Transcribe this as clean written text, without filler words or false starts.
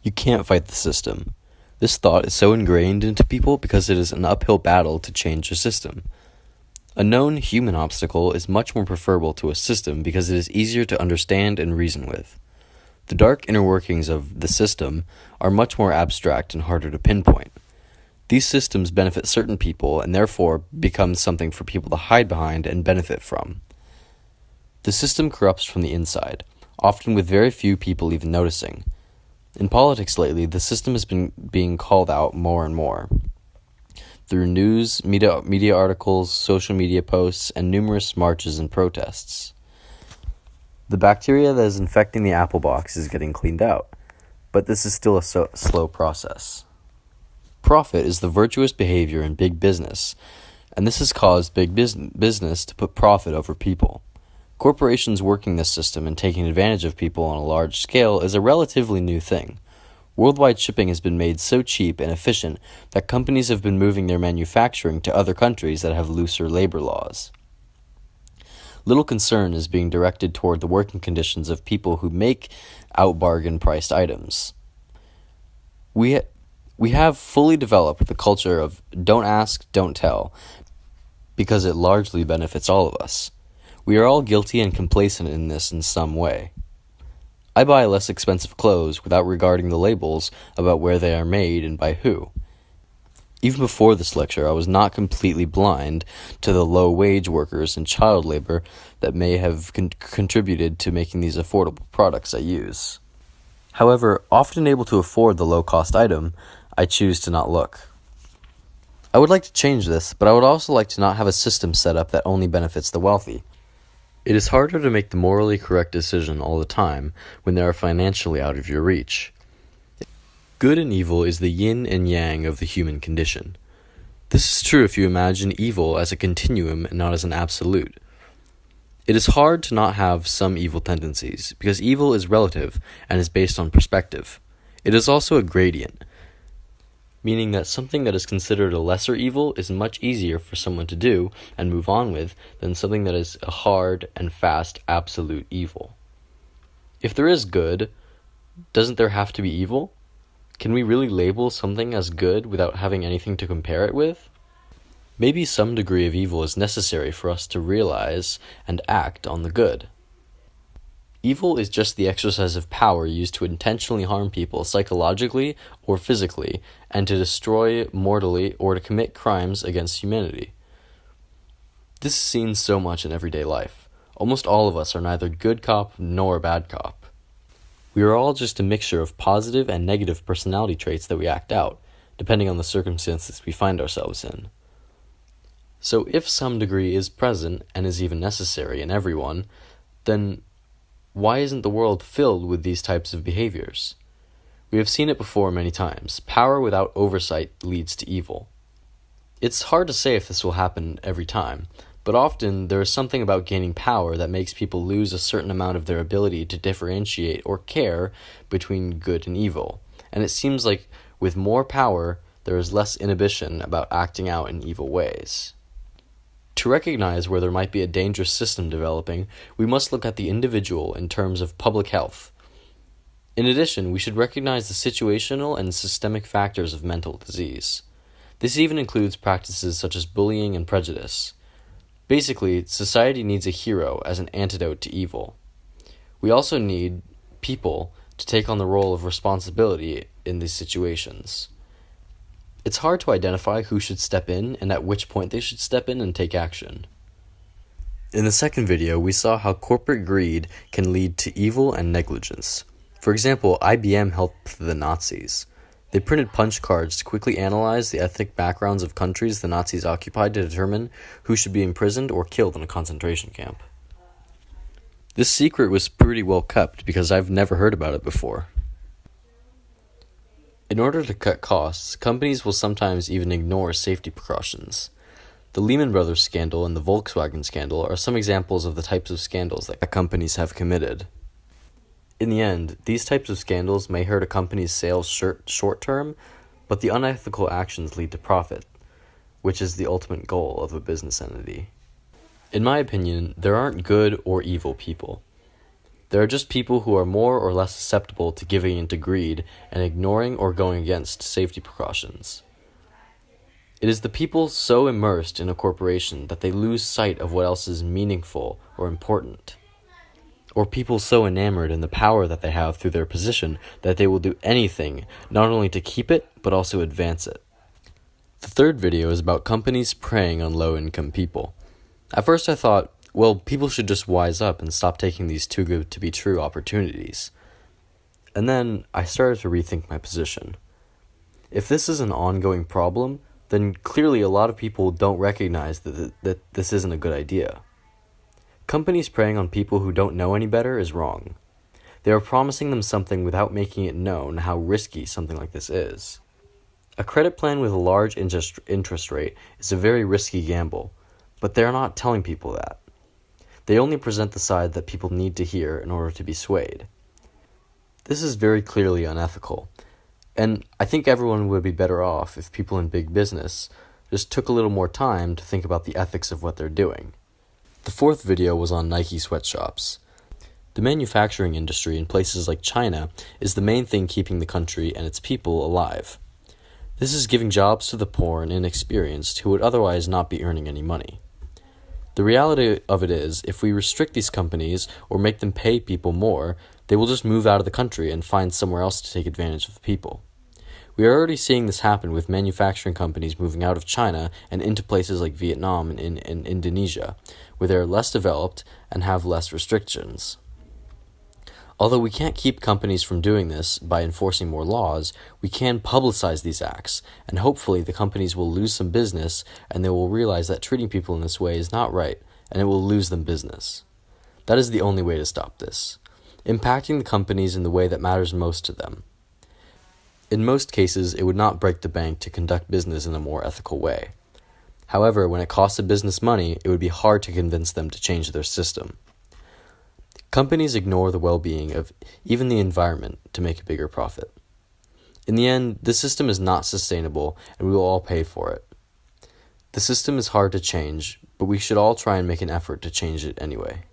You can't fight the system. This thought is so ingrained into people because it is an uphill battle to change a system. A known human obstacle is much more preferable to a system because it is easier to understand and reason with. The dark inner workings of the system are much more abstract and harder to pinpoint. These systems benefit certain people and therefore become something for people to hide behind and benefit from. The system corrupts from the inside, often with very few people even noticing. In politics lately, the system has been being called out more and more. Through news, media articles, social media posts, and numerous marches and protests. The bacteria that is infecting the apple box is getting cleaned out, but this is still a slow process. Profit is the virtuous behavior in big business, and this has caused big business to put profit over people. Corporations working this system and taking advantage of people on a large scale is a relatively new thing. Worldwide shipping has been made so cheap and efficient that companies have been moving their manufacturing to other countries that have looser labor laws. Little concern is being directed toward the working conditions of people who make out-bargain priced items. We have fully developed the culture of don't ask, don't tell, because it largely benefits all of us. We are all guilty and complacent in this in some way. I buy less expensive clothes without regarding the labels about where they are made and by who. Even before this lecture, I was not completely blind to the low-wage workers and child labor that may have contributed to making these affordable products I use. However, often able to afford the low-cost item, I choose to not look. I would like to change this, but I would also like to not have a system set up that only benefits the wealthy. It is harder to make the morally correct decision all the time when they are financially out of your reach. Good and evil is the yin and yang of the human condition. This is true if you imagine evil as a continuum and not as an absolute. It is hard to not have some evil tendencies, because evil is relative and is based on perspective. It is also a gradient, meaning that something that is considered a lesser evil is much easier for someone to do and move on with than something that is a hard and fast absolute evil. If there is good, doesn't there have to be evil? Can we really label something as good without having anything to compare it with? Maybe some degree of evil is necessary for us to realize and act on the good. Evil is just the exercise of power used to intentionally harm people psychologically or physically, and to destroy mortally or to commit crimes against humanity. This is seen so much in everyday life. Almost all of us are neither good cop nor bad cop. We are all just a mixture of positive and negative personality traits that we act out, depending on the circumstances we find ourselves in. So if some degree is present and is even necessary in everyone, then why isn't the world filled with these types of behaviors? We have seen it before many times. Power without oversight leads to evil. It's hard to say if this will happen every time, but often there is something about gaining power that makes people lose a certain amount of their ability to differentiate or care between good and evil. And it seems like with more power, there is less inhibition about acting out in evil ways. To recognize where there might be a dangerous system developing, we must look at the individual in terms of public health. In addition, we should recognize the situational and systemic factors of mental disease. This even includes practices such as bullying and prejudice. Basically, society needs a hero as an antidote to evil. We also need people to take on the role of responsibility in these situations. It's hard to identify who should step in and at which point they should step in and take action. In the second video, we saw how corporate greed can lead to evil and negligence. For example, IBM helped the Nazis. They printed punch cards to quickly analyze the ethnic backgrounds of countries the Nazis occupied to determine who should be imprisoned or killed in a concentration camp. This secret was pretty well kept because I've never heard about it before. In order to cut costs, companies will sometimes even ignore safety precautions. The Lehman Brothers scandal and the Volkswagen scandal are some examples of the types of scandals that companies have committed. In the end, these types of scandals may hurt a company's sales short term, but the unethical actions lead to profit, which is the ultimate goal of a business entity. In my opinion, there aren't good or evil people. There are just people who are more or less susceptible to giving into greed and ignoring or going against safety precautions. It is the people so immersed in a corporation that they lose sight of what else is meaningful or important. Or people so enamored in the power that they have through their position that they will do anything not only to keep it, but also advance it. The third video is about companies preying on low-income people. At first I thought, well, people should just wise up and stop taking these too-good-to-be-true opportunities. And then I started to rethink my position. If this is an ongoing problem, then clearly a lot of people don't recognize that this isn't a good idea. Companies preying on people who don't know any better is wrong. They are promising them something without making it known how risky something like this is. A credit plan with a large interest rate is a very risky gamble, but they are not telling people that. They only present the side that people need to hear in order to be swayed. This is very clearly unethical, and I think everyone would be better off if people in big business just took a little more time to think about the ethics of what they're doing. The fourth video was on Nike sweatshops. The manufacturing industry in places like China is the main thing keeping the country and its people alive. This is giving jobs to the poor and inexperienced who would otherwise not be earning any money. The reality of it is, if we restrict these companies or make them pay people more, they will just move out of the country and find somewhere else to take advantage of the people. We are already seeing this happen with manufacturing companies moving out of China and into places like Vietnam and Indonesia, where they are less developed and have less restrictions. Although we can't keep companies from doing this by enforcing more laws, we can publicize these acts, and hopefully the companies will lose some business and they will realize that treating people in this way is not right, and it will lose them business. That is the only way to stop this. Impacting the companies in the way that matters most to them. In most cases, it would not break the bank to conduct business in a more ethical way. However, when it costs a business money, it would be hard to convince them to change their system. Companies ignore the well-being of even the environment to make a bigger profit. In the end, this system is not sustainable, and we will all pay for it. The system is hard to change, but we should all try and make an effort to change it anyway.